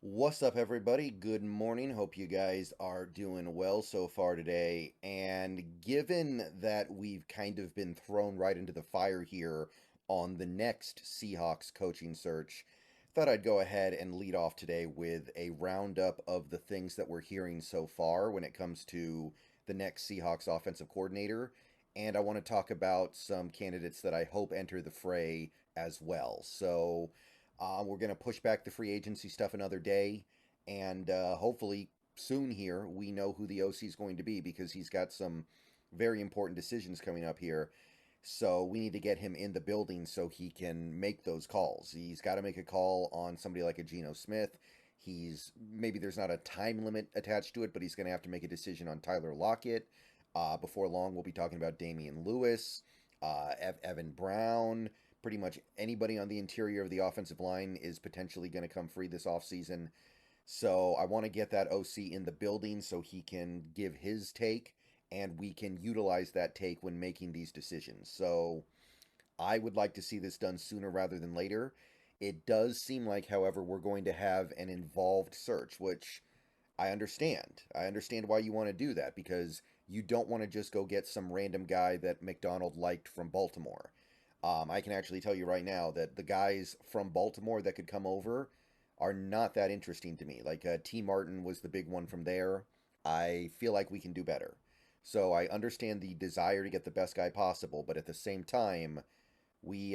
What's up, everybody? Good morning. Hope you guys are doing well so far today. And given that we've kind of been thrown right into the fire here on the next Seahawks coaching search, thought I'd go ahead and lead off today with a roundup of the things that we're hearing so far when it comes to the next Seahawks offensive coordinator. And I want to talk about some candidates that I hope enter the fray as well. We're going to push back the free agency stuff another day, and hopefully soon here we know who the OC is going to be because he's got some very important decisions coming up here. So we need to get him in the building so he can make those calls. He's got to make a call on somebody like a Geno Smith. He's maybe there's not a time limit attached to it, but he's going to have to make a decision on Tyler Lockett. Before long, we'll be talking about Damian Lewis, Evan Brown, pretty much anybody on the interior of the offensive line is potentially going to come free this offseason. So I want to get that OC in the building so he can give his take and we can utilize that take when making these decisions. So I would like to see this done sooner rather than later. It does seem like, however, we're going to have an involved search, which I understand. I understand why you want to do that because you don't want to just go get some random guy that McDonald liked from Baltimore. I can actually tell you right now that the guys from Baltimore that could come over are not that interesting to me. Like T. Martin was the big one from there. I feel like we can do better. So I understand the desire to get the best guy possible, but at the same time, we've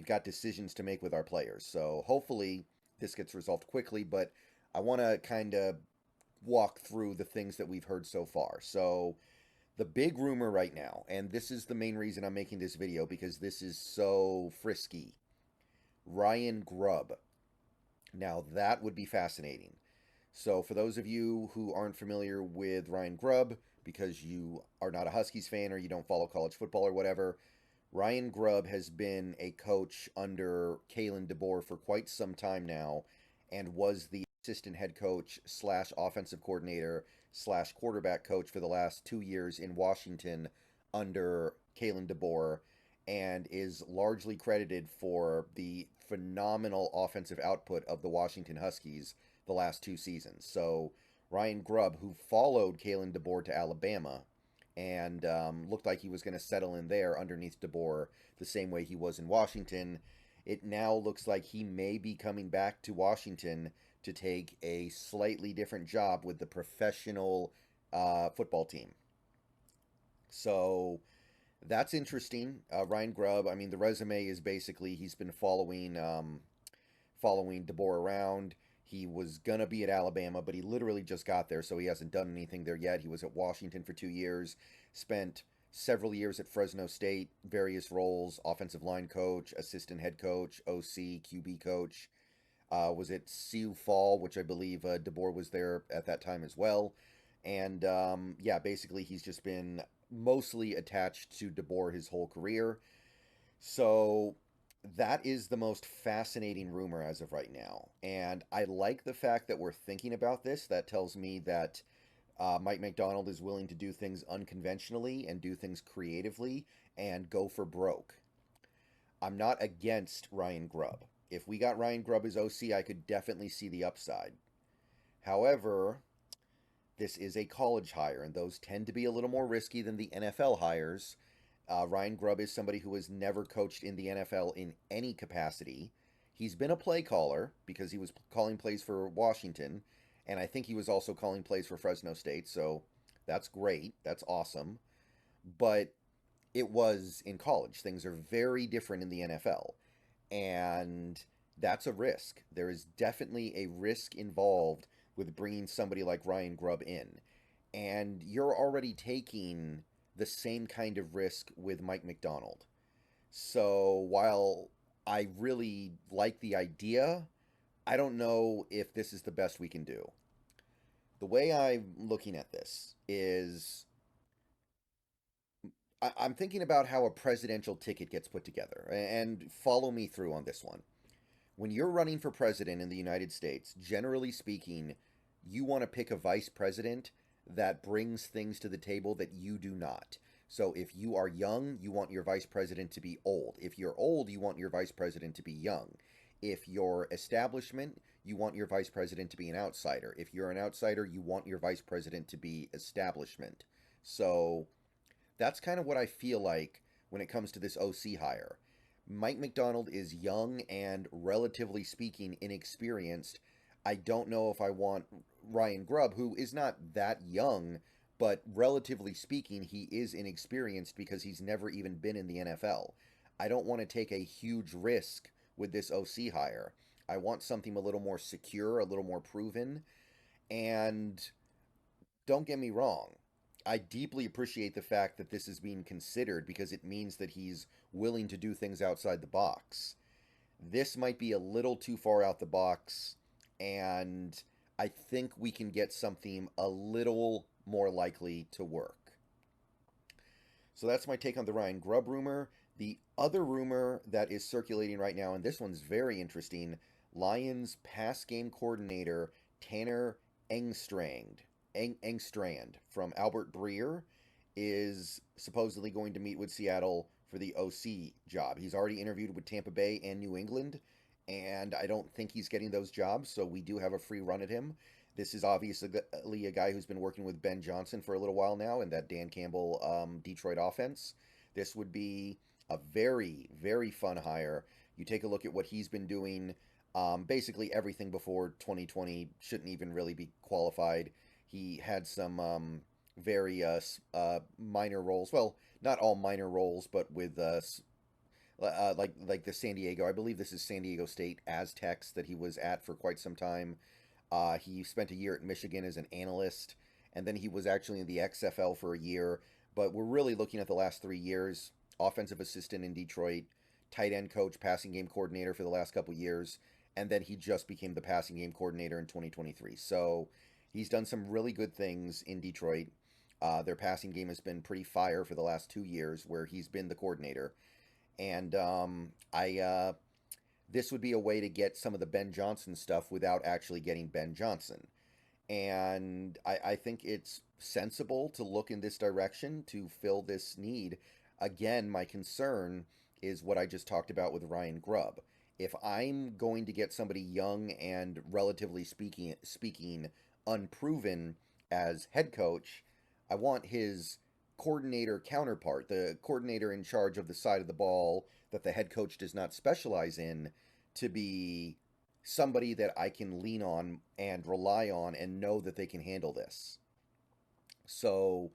got decisions to make with our players. So hopefully this gets resolved quickly. But I want to kind of walk through the things that we've heard so far. So the big rumor right now, and this is the main reason I'm making this video because this is so frisky. Ryan Grubb. Now that would be fascinating. So for those of you who aren't familiar with Ryan Grubb, because you are not a Huskies fan or you don't follow college football or whatever, Ryan Grubb has been a coach under Kalen DeBoer for quite some time now and was the assistant head coach slash offensive coordinator slash quarterback coach for the last 2 years in Washington under Kalen DeBoer and is largely credited for the phenomenal offensive output of the Washington Huskies the last 2 seasons. So Ryan Grubb, who followed Kalen DeBoer to Alabama and looked like he was going to settle in there underneath DeBoer the same way he was in Washington, it now looks like he may be coming back to Washington to take a slightly different job with the professional football team. So that's interesting. Ryan Grubb, I mean, the resume is basically he's been following DeBoer around. He was gonna be at Alabama, but he literally just got there, so he hasn't done anything there yet. He was at Washington for 2 years, spent several years at Fresno State, various roles: offensive line coach, assistant head coach, OC, QB coach. Was at Sioux Fall, which I believe DeBoer was there at that time as well. And yeah, basically he's just been mostly attached to DeBoer his whole career. So that is the most fascinating rumor as of right now. And I like the fact that we're thinking about this. That tells me that Mike McDonald is willing to do things unconventionally and do things creatively and go for broke. I'm not against Ryan Grubb. If we got Ryan Grubb as OC, I could definitely see the upside. However, this is a college hire, and those tend to be a little more risky than the NFL hires. Ryan Grubb is somebody who has never coached in the NFL in any capacity. He's been a play caller because he was calling plays for Washington, and I think he was also calling plays for Fresno State, so that's great. That's awesome. But it was in college. Things are very different in the NFL, and that's a risk. There is definitely a risk involved with bringing somebody like Ryan Grubb in. And you're already taking the same kind of risk with Mike McDonald. So while I really like the idea, I don't know if this is the best we can do. The way I'm looking at this is I'm thinking about how a presidential ticket gets put together, and follow me through on this one. When you're running for president in the United States, generally speaking, you want to pick a vice president that brings things to the table that you do not. So if you are young, you want your vice president to be old. If you're old, you want your vice president to be young. If you're establishment, you want your vice president to be an outsider. If you're an outsider, you want your vice president to be establishment. So that's kind of what I feel like when it comes to this OC hire. Mike Macdonald is young and, relatively speaking, inexperienced. I don't know if I want Ryan Grubb, who is not that young, but relatively speaking, he is inexperienced because he's never even been in the NFL. I don't want to take a huge risk with this OC hire. I want something a little more secure, a little more proven, and don't get me wrong. I deeply appreciate the fact that this is being considered because it means that he's willing to do things outside the box. This might be a little too far out the box, and I think we can get something a little more likely to work. So that's my take on the Ryan Grubb rumor. The other rumor that is circulating right now, and this one's very interesting, Lions pass game coordinator Tanner Engstrand from Albert Breer is supposedly going to meet with Seattle for the OC job. He's already interviewed with Tampa Bay and New England, and I don't think he's getting those jobs, so we do have a free run at him. This is obviously a guy who's been working with Ben Johnson for a little while now in that Dan Campbell Detroit offense. This would be a very, very fun hire. You take a look at what he's been doing. Basically everything before 2020 shouldn't even really be qualified. He had some very minor roles. Well, not all minor roles, but with like the San Diego. I believe this is San Diego State Aztecs that he was at for quite some time. He spent a year at Michigan as an analyst, and then he was actually in the XFL for a year. But we're really looking at the last 3 years. Offensive assistant in Detroit, tight end coach, passing game coordinator for the last couple years, and then he just became the passing game coordinator in 2023. So he's done some really good things in Detroit. Their passing game has been pretty fire for the last 2 years where he's been the coordinator. And this would be a way to get some of the Ben Johnson stuff without actually getting Ben Johnson. And I think it's sensible to look in this direction to fill this need. Again, my concern is what I just talked about with Ryan Grubb. If I'm going to get somebody young and relatively speaking unproven as head coach, I want his coordinator counterpart, the coordinator in charge of the side of the ball that the head coach does not specialize in, to be somebody that I can lean on and rely on and know that they can handle this. So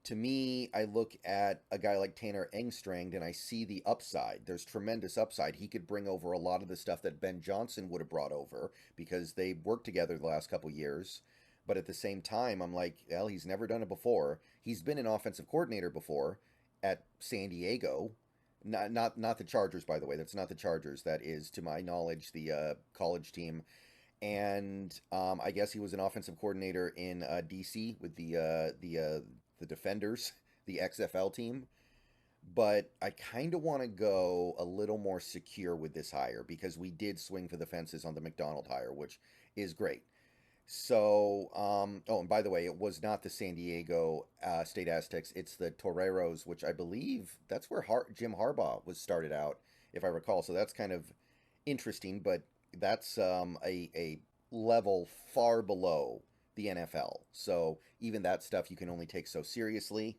to me, I look at a guy like Tanner Engstrand and I see the upside. There's tremendous upside. He could bring over a lot of the stuff that Ben Johnson would have brought over because they worked together the last couple years. But at the same time, I'm like, well, he's never done it before. He's been an offensive coordinator before at San Diego. Not the Chargers, by the way. That's not the Chargers. That is, to my knowledge, the college team. And I guess he was an offensive coordinator in DC with the Defenders, the XFL team. But I kind of want to go a little more secure with this hire because we did swing for the fences on the Macdonald hire, which is great. So, oh, and by the way, it was not the San Diego State Aztecs. It's the Toreros, which I believe that's where Jim Harbaugh was started out, if I recall. So that's kind of interesting, but that's a level far below the NFL. So even that stuff you can only take so seriously.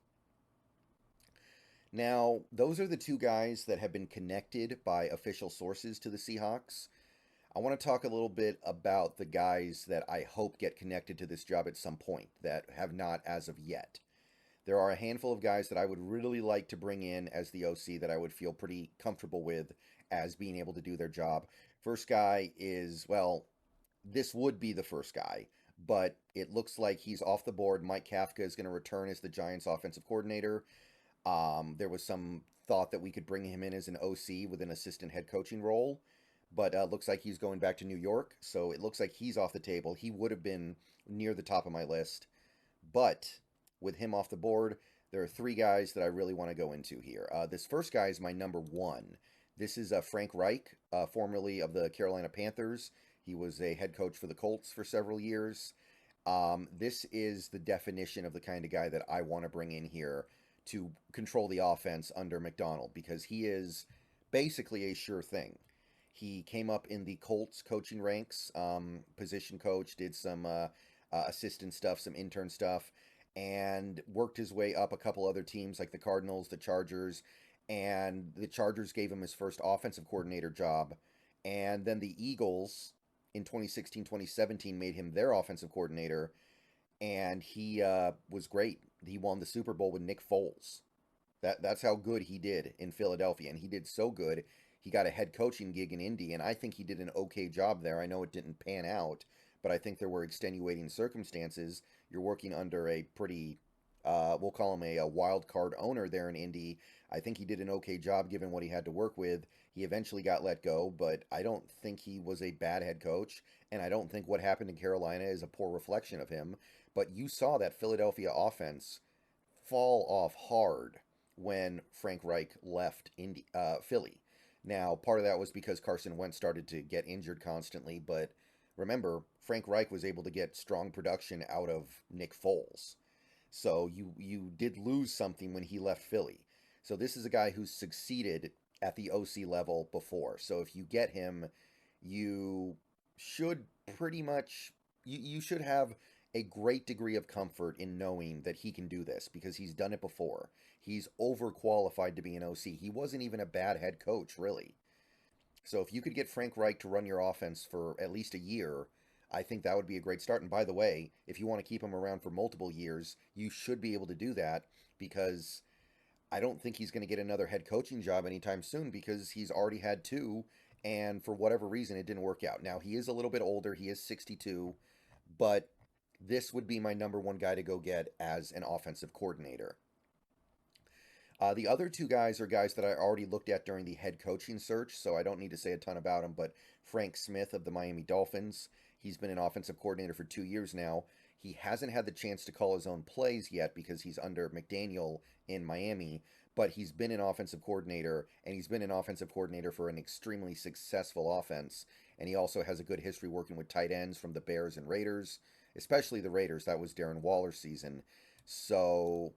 Now, those are the two guys that have been connected by official sources to the Seahawks. I want to talk a little bit about the guys that I hope get connected to this job at some point that have not as of yet. There are a handful of guys that I would really like to bring in as the OC that I would feel pretty comfortable with as being able to do their job. First guy is, well, this would be the first guy, but it looks like he's off the board. Mike Kafka is going to return as the Giants offensive coordinator. There was some thought that we could bring him in as an OC with an assistant head coaching role, but looks like he's going back to New York, so it looks like he's off the table. He would have been near the top of my list, but with him off the board, there are three guys that I really want to go into here. This first guy is my number one. This is Frank Reich, formerly of the Carolina Panthers. He was a head coach for the Colts for several years. This is the definition of the kind of guy that I want to bring in here to control the offense under Macdonald, because he is basically a sure thing. He came up in the Colts coaching ranks, position coach, did some assistant stuff, some intern stuff, and worked his way up a couple other teams like the Cardinals, the Chargers, and the Chargers gave him his first offensive coordinator job. And then the Eagles in 2016, 2017 made him their offensive coordinator, and he was great. He won the Super Bowl with Nick Foles. That's how good he did in Philadelphia, and he did so good. He got a head coaching gig in Indy, and I think he did an okay job there. I know it didn't pan out, but I think there were extenuating circumstances. You're working under a pretty, we'll call him a wild card owner there in Indy. I think he did an okay job given what he had to work with. He eventually got let go, but I don't think he was a bad head coach, and I don't think what happened in Carolina is a poor reflection of him. But you saw that Philadelphia offense fall off hard when Frank Reich left Philly. Now, part of that was because Carson Wentz started to get injured constantly, but remember, Frank Reich was able to get strong production out of Nick Foles. So you did lose something when he left Philly. So this is a guy who's succeeded at the OC level before. So if you get him, you should pretty much you should have a great degree of comfort in knowing that he can do this because he's done it before. He's overqualified to be an OC. He wasn't even a bad head coach, really. So if you could get Frank Reich to run your offense for at least a year, I think that would be a great start. And by the way, if you want to keep him around for multiple years, you should be able to do that because I don't think he's going to get another head coaching job anytime soon because he's already had two, and for whatever reason, it didn't work out. Now, he is a little bit older. He is 62, but this would be my number one guy to go get as an offensive coordinator. The other two guys are guys that I already looked at during the head coaching search, so I don't need to say a ton about him, but Frank Smith of the Miami Dolphins, he's been an offensive coordinator for 2 years now. He hasn't had the chance to call his own plays yet because he's under McDaniel in Miami, but he's been an offensive coordinator, and he's been an offensive coordinator for an extremely successful offense, and he also has a good history working with tight ends from the Bears and Raiders, especially the Raiders. That was Darren Waller's season. So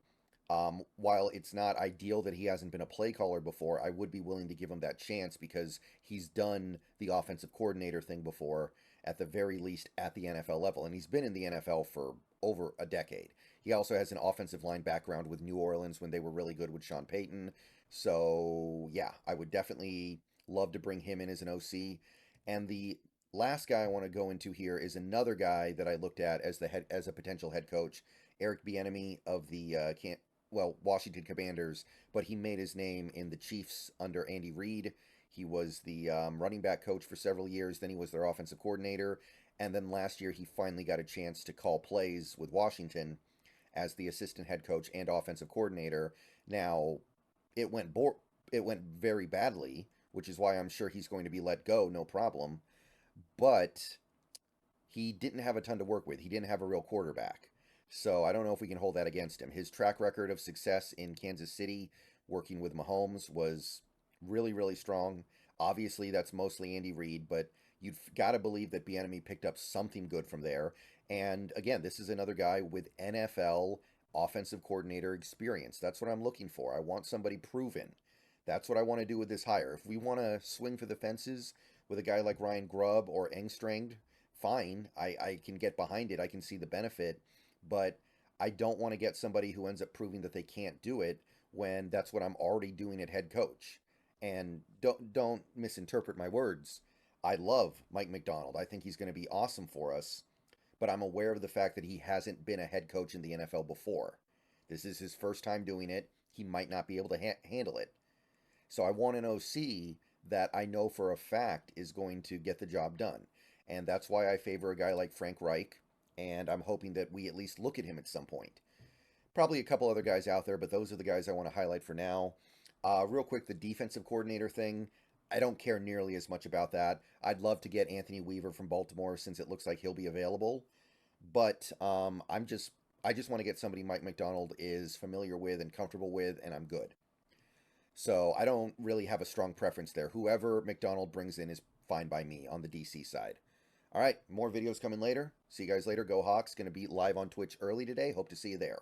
while it's not ideal that he hasn't been a play caller before, I would be willing to give him that chance because he's done the offensive coordinator thing before, at the very least at the NFL level. And he's been in the NFL for over a decade. He also has an offensive line background with New Orleans when they were really good with Sean Payton. So, yeah, I would definitely love to bring him in as an OC. And the last guy I want to go into here is another guy that I looked at as as a potential head coach, Eric Bieniemy of the Washington Commanders, but he made his name in the Chiefs under Andy Reid. He was the running back coach for several years. Then he was their offensive coordinator. And then last year, he finally got a chance to call plays with Washington as the assistant head coach and offensive coordinator. Now, it went very badly, which is why I'm sure he's going to be let go, no problem. But he didn't have a ton to work with. He didn't have a real quarterback. So I don't know if we can hold that against him. His track record of success in Kansas City working with Mahomes was really, really strong. Obviously, that's mostly Andy Reid, but you've got to believe that Bieniemy picked up something good from there. And again, this is another guy with NFL offensive coordinator experience. That's what I'm looking for. I want somebody proven. That's what I want to do with this hire. If we want to swing for the fences with a guy like Ryan Grubb or Engstrand, fine. I can get behind it. I can see the benefit. But I don't want to get somebody who ends up proving that they can't do it when that's what I'm already doing at head coach. And don't misinterpret my words. I love Mike Macdonald. I think he's going to be awesome for us. But I'm aware of the fact that he hasn't been a head coach in the NFL before. This is his first time doing it. He might not be able to handle it. So I want an OC that I know for a fact is going to get the job done. And that's why I favor a guy like Frank Reich. And I'm hoping that we at least look at him at some point. Probably a couple other guys out there, but those are the guys I want to highlight for now. Real quick, the defensive coordinator thing, I don't care nearly as much about that. I'd love to get Anthony Weaver from Baltimore since it looks like he'll be available. But I just want to get somebody Mike Macdonald is familiar with and comfortable with, and I'm good. So I don't really have a strong preference there. Whoever Macdonald brings in is fine by me on the DC side. All right, more videos coming later. See you guys later. Go Hawks. Going to be live on Twitch early today. Hope to see you there.